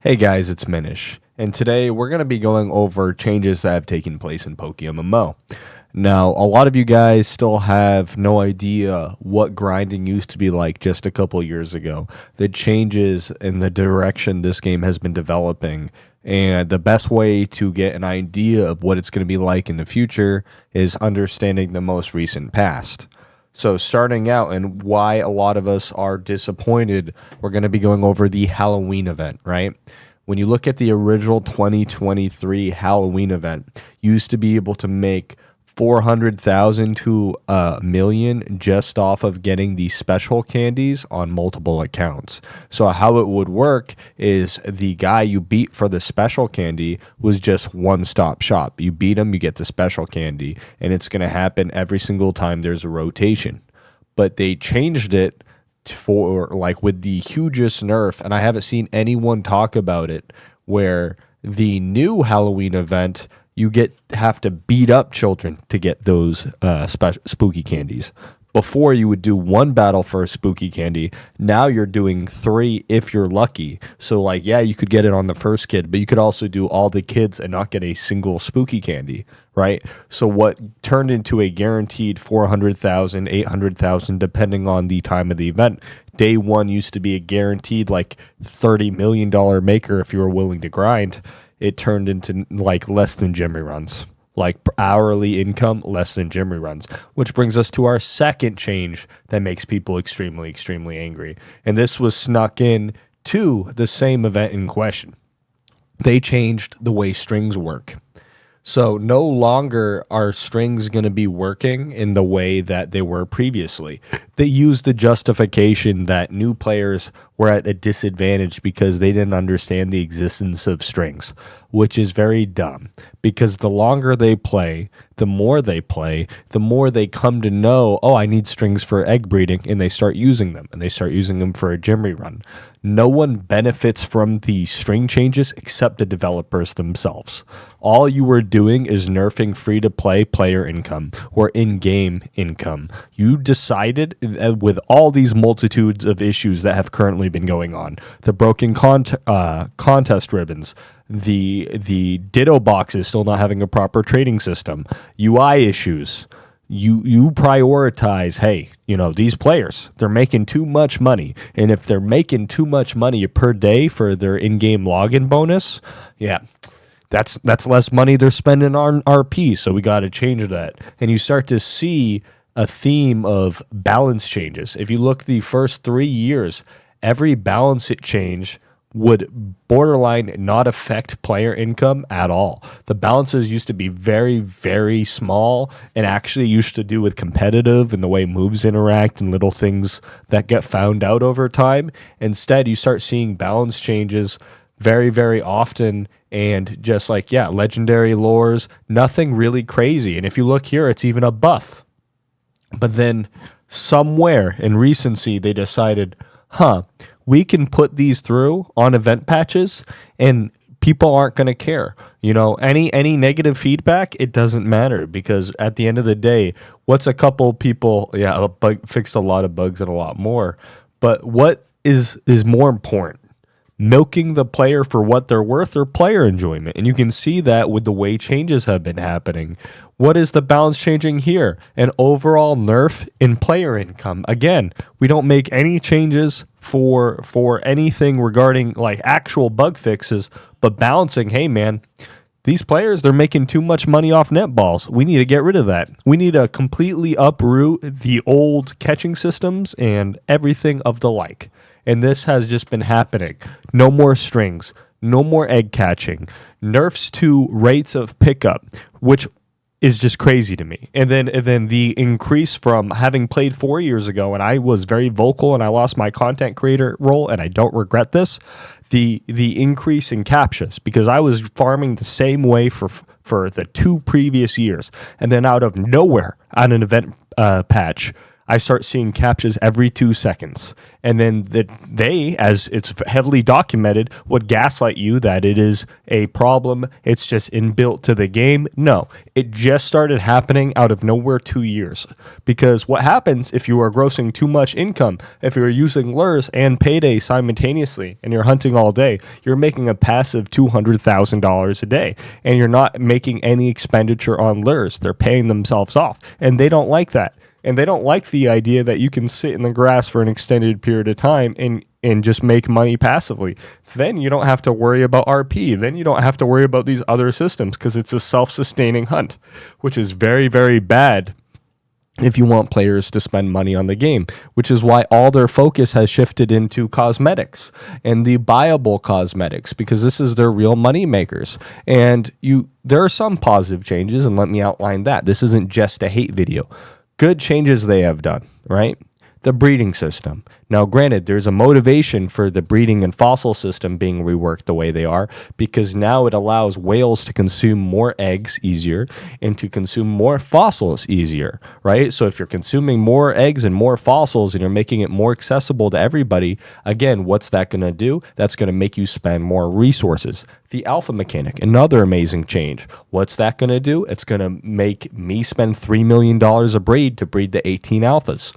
Hey guys, it's Minish, and today we're going to be going over changes that have taken place in POKEMMO. Now, a lot of you guys still have no idea what grinding used to be like just a couple years ago, the changes in the direction this game has been developing, and the best way to get an idea of what it's going to be like in the future is understanding the most recent past. So starting out and why a lot of us are disappointed, we're going to be going over the Halloween event, right? When you look at the original 2023 Halloween event, you used to be able to make 400,000 to a million just off of getting these special candies on multiple accounts. So how it would work is the guy you beat for the special candy was just one-stop shop. You beat him, you get the special candy, and it's going to happen every single time there's a rotation. But they changed it for like with the hugest nerf, and I haven't seen anyone talk about it, where the new Halloween event you have to beat up children to get those spooky candies. Before, you would do one battle for a spooky candy. Now you're doing 3 if you're lucky. So, like, yeah, you could get it on the first kid, but you could also do all the kids and not get a single spooky candy, right? So what turned into a guaranteed 400,000, 800,000, depending on the time of the event. Day one used to be a guaranteed, like, $30 million maker if you were willing to grind. It turned into, like, less than Jimmy runs. Like hourly income, less than Jimmy runs, which brings us to our second change that makes people extremely, extremely angry. And this was snuck in to the same event in question. They changed the way strings work. So no longer are strings going to be working in the way that they were previously. They used the justification that new players were at a disadvantage because they didn't understand the existence of strings, which is very dumb, because the longer they play, the more they come to know, oh, I need strings for egg breeding, and they start using them, and they start using them for a Jimmy run. No one benefits from the string changes except the developers themselves. All you were doing is nerfing free-to-play player income or in-game income. You decided with all these multitudes of issues that have currently been going on, the broken contest ribbons, the Ditto boxes still not having a proper trading system, UI issues. You prioritize, hey, these players, they're making too much money. And if they're making too much money per day for their in-game login bonus, yeah, that's less money they're spending on RP. So we got to change that. And you start to see a theme of balance changes. If you look the first 3 years, every balance change would borderline not affect player income at all. The balances used to be very, very small and actually used to do with competitive and the way moves interact and little things that get found out over time. Instead, you start seeing balance changes very, very often, and just like, yeah, legendary lores, nothing really crazy. And if you look here, it's even a buff. But then somewhere in recency, they decided, we can put these through on event patches and people aren't going to care. Any negative feedback, it doesn't matter, because at the end of the day, what's a couple people, a bug fixed a lot of bugs and a lot more. But what is more important? Milking the player for what they're worth or player enjoyment? And you can see that with the way changes have been happening. What is the balance changing here? An overall nerf in player income. Again, we don't make any changes for anything regarding like actual bug fixes, but balancing, hey man, these players, they're making too much money off netballs. We need to get rid of that. We need to completely uproot the old catching systems and everything of the like. And this has just been happening. No more strings, no more egg catching, nerfs to rates of pickup, which is just crazy to me. And then the increase from having played 4 years ago, and I was very vocal and I lost my content creator role, and I don't regret this, the increase in captchas, because I was farming the same way for the 2 previous years. And then out of nowhere on an event patch, I start seeing captchas every 2 seconds. And then they, as it's heavily documented, would gaslight you that it is a problem. It's just inbuilt to the game. No, it just started happening out of nowhere 2 years. Because what happens if you are grossing too much income, if you're using lures and payday simultaneously and you're hunting all day, you're making a passive $200,000 a day. And you're not making any expenditure on lures. They're paying themselves off. And they don't like that. And they don't like the idea that you can sit in the grass for an extended period of time and just make money passively. Then you don't have to worry about RP. Then you don't have to worry about these other systems because it's a self-sustaining hunt, which is very, very bad if you want players to spend money on the game, which is why all their focus has shifted into cosmetics and the buyable cosmetics, because this is their real money makers. And there are some positive changes, and let me outline that. This isn't just a hate video. Good changes they have done, right? The breeding system. Now, granted, there's a motivation for the breeding and fossil system being reworked the way they are, because now it allows whales to consume more eggs easier and to consume more fossils easier, right? So if you're consuming more eggs and more fossils and you're making it more accessible to everybody, again, what's that going to do? That's going to make you spend more resources. The alpha mechanic, another amazing change. What's that going to do? It's going to make me spend $3 million a breed to breed the 18 alphas.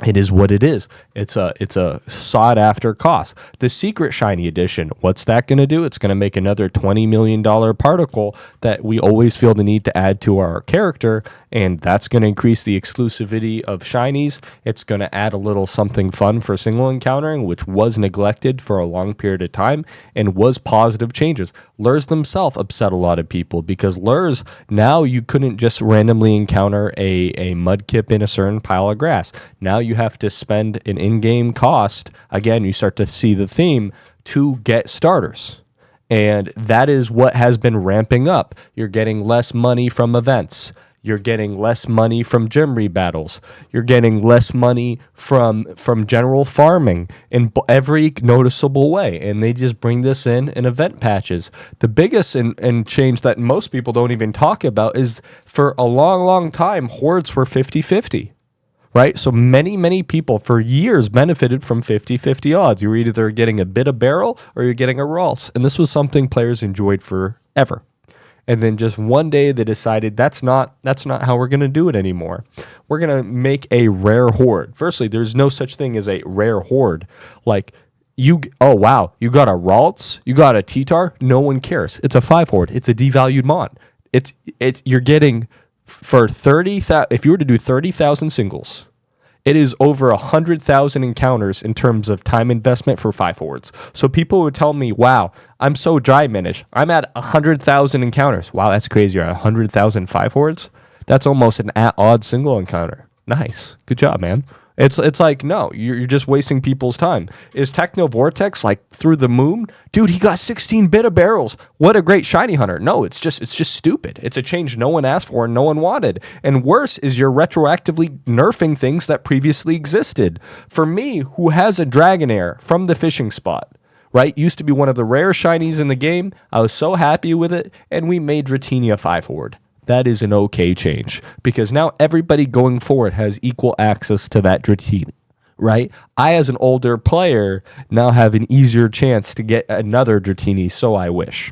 It is what it is. It's a sought after cost. The secret shiny edition, what's that going to do? It's going to make another $20 million particle that we always feel the need to add to our character, and that's going to increase the exclusivity of shinies. It's going to add a little something fun for single encountering, which was neglected for a long period of time and was positive changes. Lures themselves upset a lot of people because lures, now you couldn't just randomly encounter a mudkip in a certain pile of grass. Now you have to spend an in-game cost. Again, you start to see the theme to get starters. And that is what has been ramping up. You're getting less money from events. You're getting less money from gym rebattles. You're getting less money from general farming in every noticeable way. And they just bring this in event patches. The biggest and change that most people don't even talk about is for a long, long time, hordes were 50-50. Right? So many people for years benefited from 50-50 odds. You were either getting a bit of barrel or you're getting a Ralts. And this was something players enjoyed forever. And then just one day they decided that's not how we're going to do it anymore. We're going to make a rare horde. Firstly, there's no such thing as a rare horde. Like, oh wow, you got a Ralts, you got a T-Tar, no one cares. It's a 5 horde. It's a devalued mon. You're getting for 30,000, if you were to do 30,000 singles, it is over 100,000 encounters in terms of time investment for 5 hordes. So people would tell me, wow, I'm so dry, Minish. I'm at 100,000 encounters. Wow, that's crazy. You're at 100,000 5 hordes? That's almost an at-odds single encounter. Nice. Good job, man. It's like, no, you're just wasting people's time. Is Techno Vortex like through the moon? Dude, he got 16 bit of barrels. What a great shiny hunter. No, it's just stupid. It's a change no one asked for and no one wanted. And worse is you're retroactively nerfing things that previously existed. For me, who has a Dragonair from the fishing spot, right? Used to be one of the rare shinies in the game. I was so happy with it, and we made Dratini a 5 horde. That is an okay change because now everybody going forward has equal access to that Dratini, right? I, as an older player, now have an easier chance to get another Dratini, so I wish.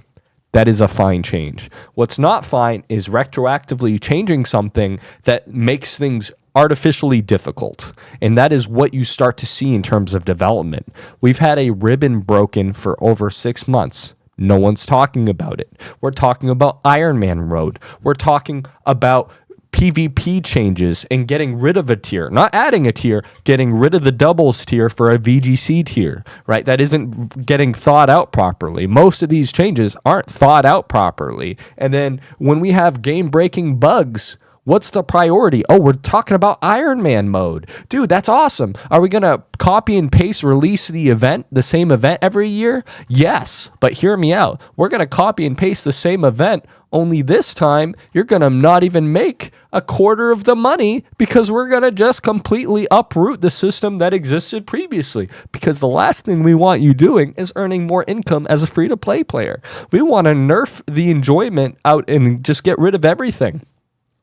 That is a fine change. What's not fine is retroactively changing something that makes things artificially difficult. And that is what you start to see in terms of development. We've had a ribbon broken for over 6 months. No one's talking about it. We're talking about Iron Man Road. We're talking about PvP changes and getting rid of a tier. Not adding a tier, getting rid of the doubles tier for a VGC tier, right? That isn't getting thought out properly. Most of these changes aren't thought out properly. And then when we have game-breaking bugs, what's the priority? Oh, we're talking about Iron Man mode. Dude, that's awesome. Are we going to copy and paste release the same event every year? Yes, but hear me out. We're going to copy and paste the same event, only this time you're going to not even make a quarter of the money because we're going to just completely uproot the system that existed previously. Because the last thing we want you doing is earning more income as a free-to-play player. We want to nerf the enjoyment out and just get rid of everything.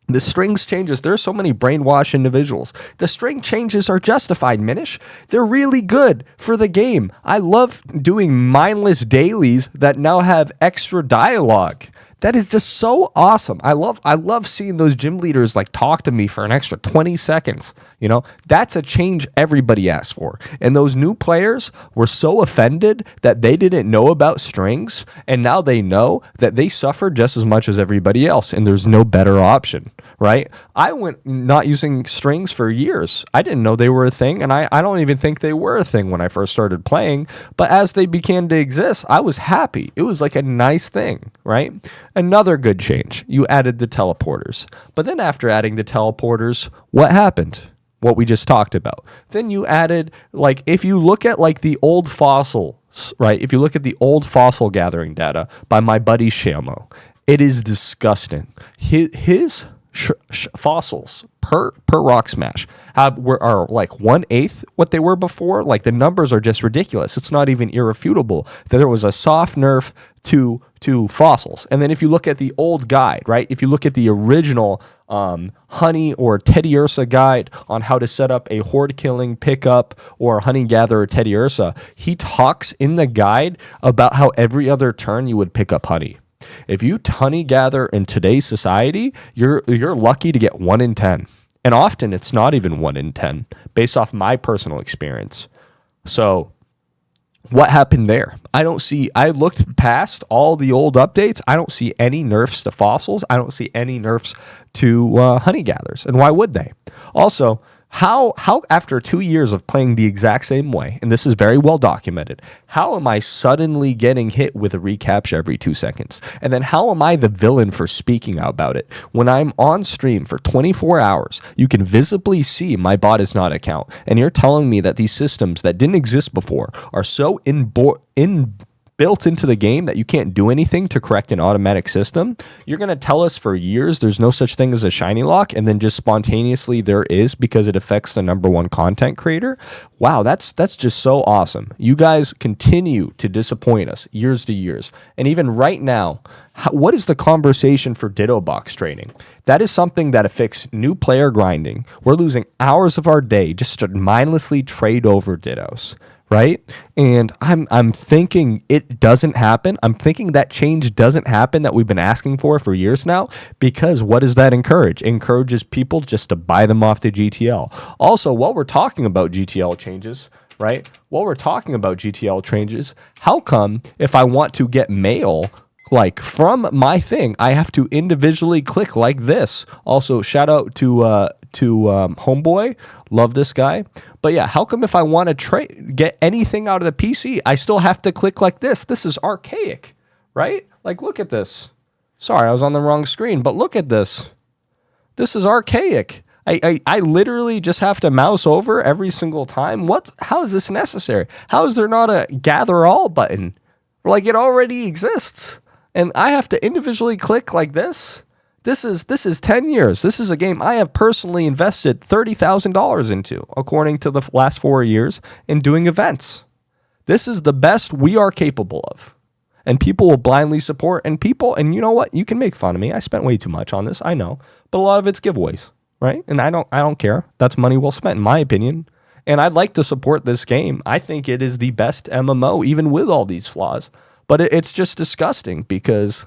The strings changes, there's so many brainwashed individuals. The string changes are justified, Minish. They're really good for the game. I love doing mindless dailies that now have extra dialogue. That is just so awesome. I love seeing those gym leaders like talk to me for an extra 20 seconds. You know, that's a change everybody asked for. And those new players were so offended that they didn't know about strings, and now they know that they suffer just as much as everybody else, and there's no better option, right? I went not using strings for years. I didn't know they were a thing, and I don't even think they were a thing when I first started playing, but as they began to exist, I was happy. It was like a nice thing, right? Another good change, you added the teleporters. But then after adding the teleporters, what happened? What we just talked about. Then you added, like, if you look at like the old fossils, right? If you look at the old fossil gathering data by my buddy Shamo, it is disgusting. His fossils per rock smash are like 1/8 what they were before. Like, the numbers are just ridiculous. It's not even irrefutable that there was a soft nerf to fossils. And then if you look at the old guide, right? If you look at the original honey or Teddy Ursa guide on how to set up a horde killing pickup or honey gatherer Teddy Ursa, he talks in the guide about how every other turn you would pick up honey. If you honey gather in today's society, you're lucky to get 1 in 10. And often it's not even 1 in 10 based off my personal experience. So what happened there? I looked past all the old updates. I don't see any nerfs to fossils. I don't see any nerfs to honey gatherers. And why would they? Also, how after 2 years of playing the exact same way, and this is very well documented, how am I suddenly getting hit with a recaptcha every 2 seconds? And then how am I the villain for speaking about it? When I'm on stream for 24 hours, you can visibly see my bot is not account. And you're telling me that these systems that didn't exist before are so built into the game that you can't do anything to correct an automatic system. You're going to tell us for years there's no such thing as a shiny lock, and then just spontaneously there is because it affects the #1 content creator. Wow, that's just so awesome. You guys continue to disappoint us years to years. And even right now, what is the conversation for Ditto Box trading? That is something that affects new player grinding. We're losing hours of our day just to mindlessly trade over Dittos. Right? And I'm thinking it doesn't happen. I'm thinking that change doesn't happen that we've been asking for years now, because what does that encourage? It encourages people just to buy them off the GTL. Also, while we're talking about GTL changes, right? How come if I want to get mail like from my thing, I have to individually click like this? Also, shout out to Homeboy. Love this guy. But yeah, how come if I want to get anything out of the PC, I still have to click like this? This is archaic, right? Like, look at this. Sorry, I was on the wrong screen, but look at this. This is archaic. I literally just have to mouse over every single time. How is this necessary? How is there not a gather all button? Like, it already exists. And I have to individually click like this. This is 10 years. This is a game I have personally invested $30,000 into, according to the last 4 years, in doing events. This is the best we are capable of. And people will blindly support, and you know what? You can make fun of me. I spent way too much on this, I know. But a lot of it's giveaways, right? And I don't care. That's money well spent, in my opinion. And I'd like to support this game. I think it is the best MMO, even with all these flaws. But it's just disgusting because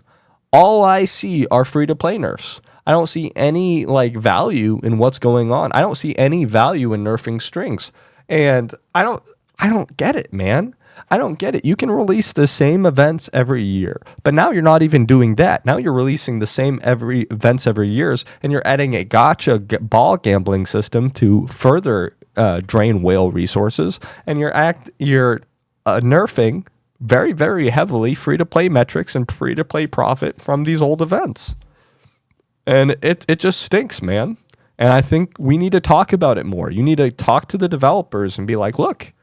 all I see are free-to-play nerfs. I don't see any like value in what's going on. I don't see any value in nerfing strings. And I don't get it, man. I don't get it. You can release the same events every year, but now you're not even doing that. Now you're releasing the same events every years, and you're adding a gotcha ball gambling system to further drain whale resources, and you're nerfing very, very heavily free-to-play metrics and free-to-play profit from these old events. And it just stinks, man. And I think we need to talk about it more. You need to talk to the developers and be like, look,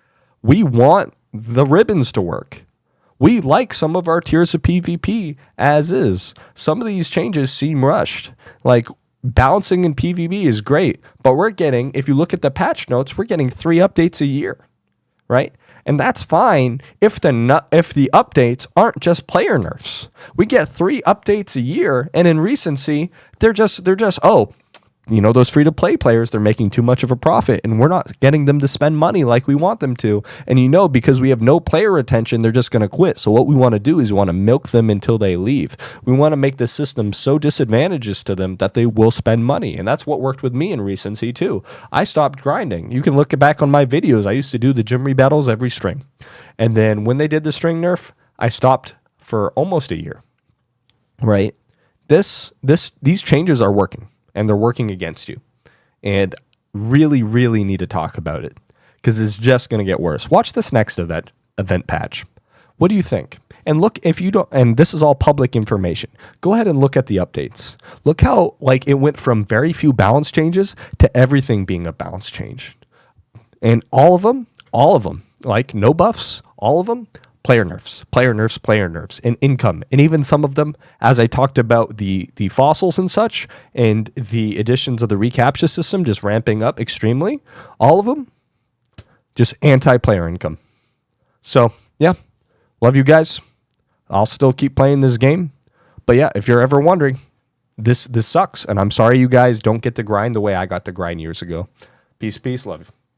we want the ribbons to work. We like some of our tiers of PvP as is. Some of these changes seem rushed. Like, balancing in PvP is great, but if you look at the patch notes, we're getting 3 updates a year. right? And that's fine if the updates aren't just player nerfs. We get 3 updates a year, and in recency, they're just oh, those free-to-play players, they're making too much of a profit, and we're not getting them to spend money like we want them to. And because we have no player retention, they're just going to quit. So what we want to do is we want to milk them until they leave. We want to make the system so disadvantageous to them that they will spend money. And that's what worked with me in recency too. I stopped grinding. You can look back on my videos. I used to do the gym rebattles every string. And then when they did the string nerf, I stopped for almost a year. Right? These changes are working. And they're working against you. And really, really need to talk about it because it's just going to get worse. Watch this next event patch. What do you think? And look, if you don't, and this is all public information, go ahead and look at the updates. Look how it went from very few balance changes to everything being a balance change. And all of them, like no buffs, all of them, player nerfs, and income. And even some of them, as I talked about the fossils and such, and the additions of the recaptcha system just ramping up extremely, all of them, just anti-player income. So, yeah, love you guys. I'll still keep playing this game. But yeah, if you're ever wondering, this sucks. And I'm sorry you guys don't get to grind the way I got to grind years ago. Peace, love you.